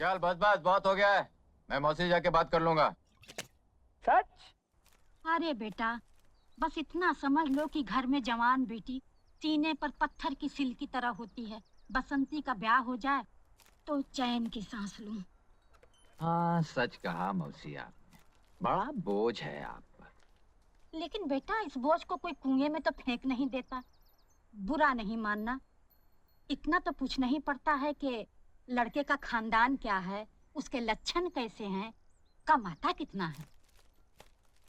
चल बस बस बहुत हो गया है, मैं मौसी जाके बात कर लूंगा। सच? अरे बेटा, बस इतना समझ लो कि घर में जवान बेटी सीने पर पत्थर की सिल की तरह होती है। बसंती का ब्याह हो जाए तो चैन की सांस लूं। हाँ सच कहा मौसी आपने, बड़ा बोझ है आप पर। लेकिन बेटा, इस बोझ को कोई कुएं में तो फेंक नहीं देता। बुरा नहीं मानना, इतना तो पूछना ही पड़ता है कि लड़के का खानदान क्या है, उसके लक्षण कैसे हैं, कमाता कितना है।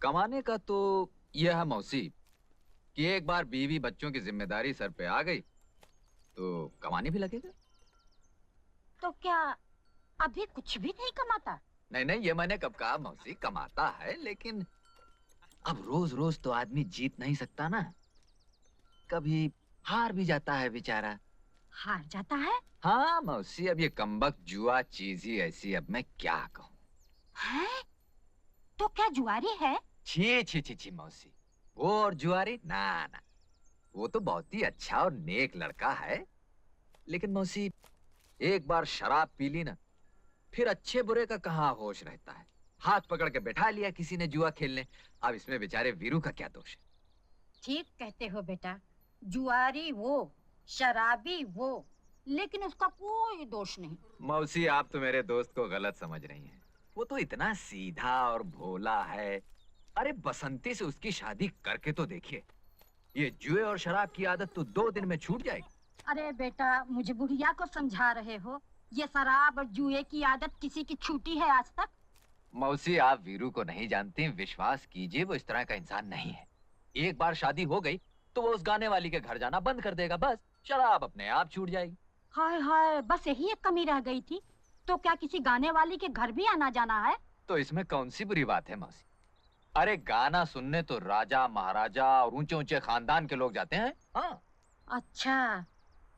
कमाने का तो यह है मौसी कि एक बार बीवी बच्चों की जिम्मेदारी सर पे आ गई तो कमाने भी लगेगा। तो क्या अभी कुछ भी नहीं कमाता? नहीं नहीं, ये मैंने कब कहा मौसी, कमाता है लेकिन अब रोज रोज तो आदमी जीत नहीं सकता ना, कभी हार भी जाता है बेचारा। हार जाता है? हाँ मौसी, अब ये कमबख्त जुआ चीज ही ऐसी, अब मैं क्या कहूँ। हैं? तो क्या जुआरी है? छी छी छी छी मौसी, वो और जुआरी ना ना, वो तो बहुत ही अच्छा और नेक लड़का है, लेकिन मौसी एक बार शराब पी ली ना, फिर अच्छे बुरे का कहाँ होश रहता है। हाथ पकड़ के बैठा लिया किसी ने जुआ खेलने, अब इसमें बेचारे वीरू का क्या दोष है। ठीक कहते हो बेटा, जुआरी वो, शराबी वो, लेकिन उसका कोई दोष नहीं। मौसी आप तो मेरे दोस्त को गलत समझ रही हैं, वो तो इतना सीधा और भोला है। अरे बसंती से उसकी शादी करके तो देखिए, ये जुए और शराब की आदत तो 2 दिन में छूट जाएगी। अरे बेटा, मुझे बुढ़िया को समझा रहे हो? ये शराब और जुए की आदत किसी की छूटी है आज तक? मौसी आप वीरू को नहीं जानती, विश्वास कीजिए वो इस तरह का इंसान नहीं है। एक बार शादी हो गई तो वो उस गाने वाली के घर जाना बंद कर देगा, बस शराब अपने आप छूट जाएगी। हाय हाय, बस यही एक कमी रह गई थी। तो क्या किसी गाने वाली के घर भी आना जाना है? तो इसमें कौन सी बुरी बात है मौसी? अरे गाना सुनने तो राजा महाराजा और ऊंचे ऊंचे खानदान के लोग जाते हैं। हाँ। अच्छा,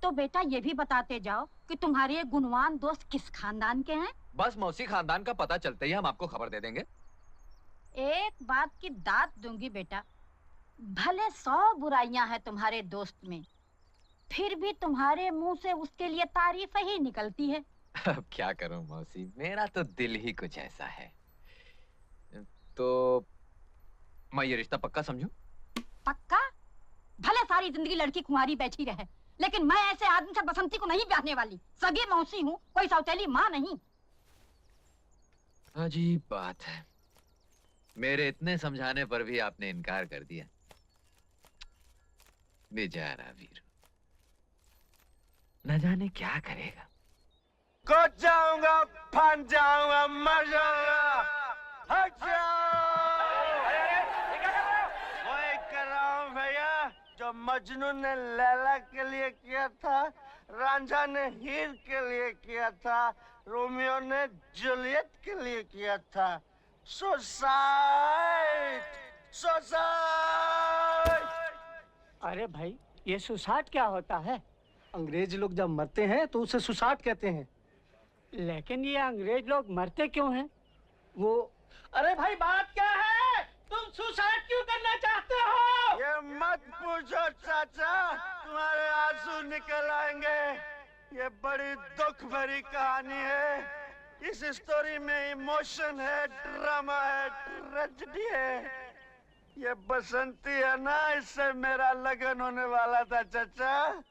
तो बेटा ये भी बताते जाओ कि तुम्हारे ये गुणवान दोस्त किस खानदान के हैं? बस मौसी खानदान का पता चलते ही हम आपको खबर दे देंगे। एक बात की दात दूंगी बेटा, भले 100 बुराइयां हैं तुम्हारे दोस्त में, फिर भी तुम्हारे मुंह से उसके लिए तारीफ ही निकलती है। अब क्या करूं मौसी, मेरा तो दिल ही कुछ ऐसा है। तो मैं ये रिश्ता पक्का समझूं? पक्का? भले सारी जिंदगी लड़की कुंवारी बैठी रहे, लेकिन मैं ऐसे आदमी से बसंती को नहीं ब्याहने वाली। सगी मौसी हूँ, कोई सौतेली माँ नहीं। अजीब बात है, मेरे इतने समझाने पर भी आपने इनकार कर दिया। बेचारा वीरू, न जाने क्या करेगा। कूद जाऊंगा, फन जाऊंगा, मर जाऊंगा, हट जाओ। वही कर रहा हूँ भैया जो मजनू ने लैला के लिए किया था, रांझा ने हीर के लिए किया था, रोमियो ने जूलियट के लिए किया था। Suicide, suicide. अरे भाई, ये सुसाइड क्या होता है? अंग्रेज लोग जब मरते हैं तो उसे सुसाइड कहते हैं। लेकिन ये अंग्रेज लोग मरते क्यों हैं? वो अरे भाई बात क्या है? तुम सुसाइड क्यों करना चाहते हो? ये मत पूछो चाचा, तुम्हारे आंसू निकल आएंगे। ये बड़ी दुख भरी कहानी है। इस स्टोरी में इमोशन है, ड्रामा है, ट्रेजेडी है। ये बसंती है ना, इससे मेरा लगन होने वाला था चाचा,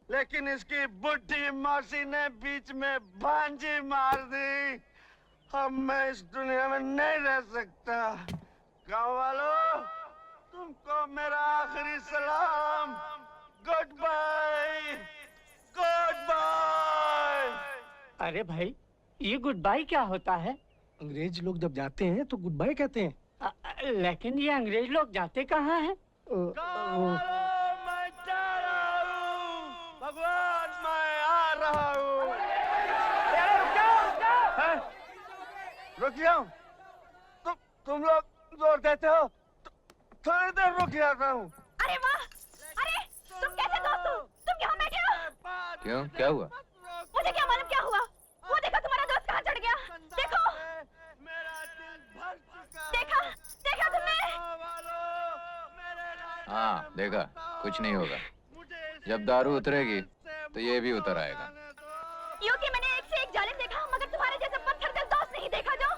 लेकिन इसकी बुढ़ी मौसी ने बीच में भांजी मार दी। अब मैं इस दुनिया में नहीं रह सकता। गाँव वालों, तुमको मेरा आखिरी सलाम। Goodbye, goodbye. अरे भाई, ये गुड बाय क्या होता है? अंग्रेज लोग जब जाते हैं तो गुड बाय कहते हैं। लेकिन ये अंग्रेज लोग जाते कहाँ हैं? मैं जा रहा हूँ, भगवान मैं आ रहा हूँ। रुक जाओ, तुम लोग जोर देते हो, थोड़ी देर रुक जाता हूँ। अरे वाह! अरे तुम कैसे दोस्त हो? तुम यहाँ बैठे हो? क्यों, क्या हुआ? मुझे क्या मालूम क्या हुआ? वो देखो तुम्हारा दोस्त कहाँ चढ़ गया। देखो, मेरा दिल भर चुका। देखा, देखा तुमने? हाँ देखा, कुछ नहीं होगा। जब दारू उतरेगी तो ये भी उतर आएगा। यूं कि मैंने मैंने एक से एक जालिम देखा मगर तुम्हारे जैसे पत्थर दिल दोस्त नहीं देखा जो।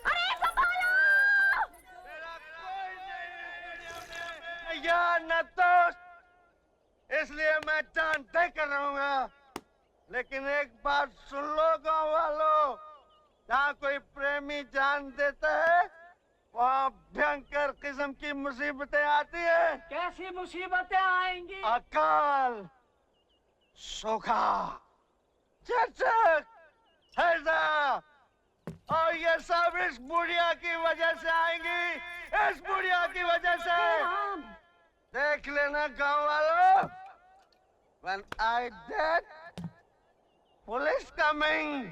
अरे संभालो! या न दोस्त, इसलिए मैं जान दे कर रहूंगा। लेकिन एक बात सुन लो गांव वालों, जहाँ कोई प्रेमी जान देता है वहाँ भयंकर किस्म की मुसीबतें आती है। कैसी मुसीबतें आएंगी? अकाल, सूखा, चचक, हैजा, और ये सब इस बुढ़िया की वजह से आएंगी, इस बुढ़िया की वजह से। देख लेना गांव वालों, when I dead, police coming,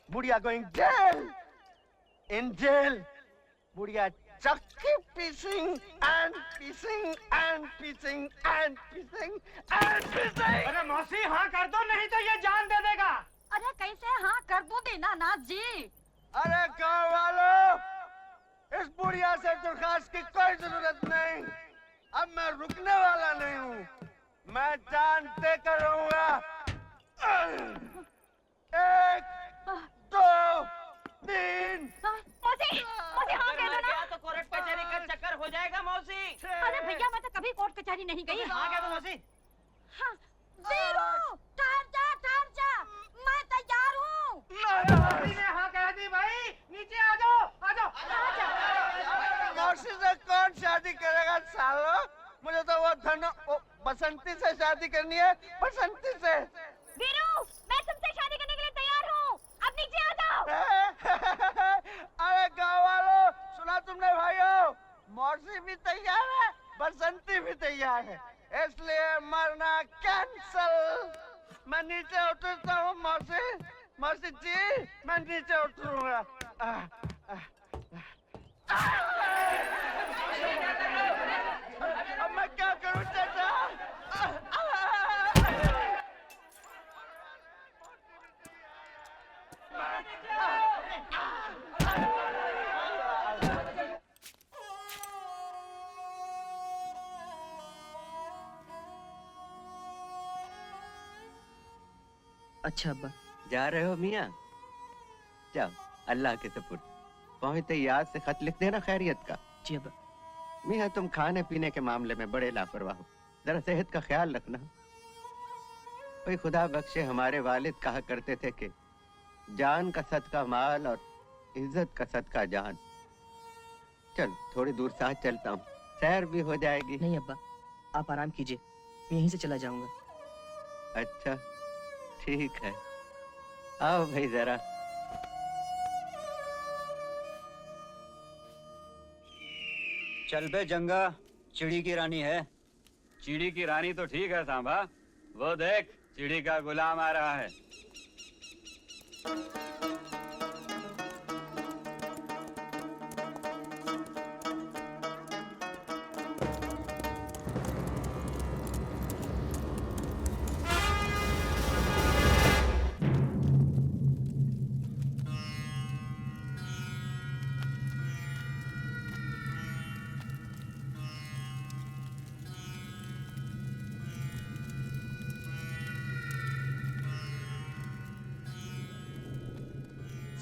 बुढ़िया going jail, in jail, बुढ़िया चक्की pissing and pissing and pissing and pissing and pissing। अरे मौसी हाँ कर दो, नहीं तो ये जान दे देगा। अरे कैसे हाँ कर दूं दीनानाथ जी? अरे गांव वालों, इस बुढ़िया से दरखास्त की कोई जरूरत नहीं। अब मैं रुकने वाला नहीं हूँ, मैं जान देकर रहूंगा। 1, 2, 3। मौसी हाँ कह दो ना। तो कोर्ट कचहरी का चक्कर हो जाएगा मौसी। अरे भैया मैं तो कभी कोर्ट कचहरी नहीं गई। हाँ कह दो मौसी। हाँ, वीरू, ठहर जा, मैं तैयार हूँ। मौसी ने हाँ कह दी भाई, नीचे आ जाओ, आ जाओ। मौसी से कौन शादी करेगा सालो? मुझे तो वो बसंती से शादी करनी है, बसंती से। वीरू, मैं तुमसे शादी करने के लिए तैयार हूँ। अब नीचे आ जाओ। अरे गाँव वालों, सुना तुमने भाइयों? मौसी भी तैयार है, बसंती भी तैयार है, इसलिए मरना कैंसल। मैं नीचे उतरता हूँ मौसी जी, मैं नीचे उतरूंगा। अब मैं क्या करूं चाचा? अच्छा अब्बा। जा रहे हो मियाँ? जाओ, अल्लाह के सपुर्द। पहुंचते याद से खत लिख देना खैरियत का। जी अब्बा। मियाँ तुम खाने पीने के मामले में बड़े लापरवाह हो, जरा सेहत का ख्याल रखना। कोई खुदा बख्शे हमारे वालिद कहा करते थे कि जान का सदका माल और इज्जत का सदका जान। चल थोड़ी दूर साथ चलता हूँ, सैर भी हो जाएगी। नहीं अब्बा, आप आराम कीजिए, मैं यहीं से चला जाऊंगा। अच्छा ठीक है, आओ भाई जरा। चल बे जंगा, चिड़ी की रानी है। चिड़ी की रानी तो ठीक है सांभा, वो देख चिड़ी का गुलाम आ रहा है।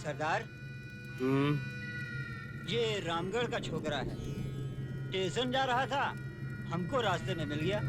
सरदार, ये रामगढ़ का छोकरा है। स्टेशन जा रहा था, हमको रास्ते में मिल गया।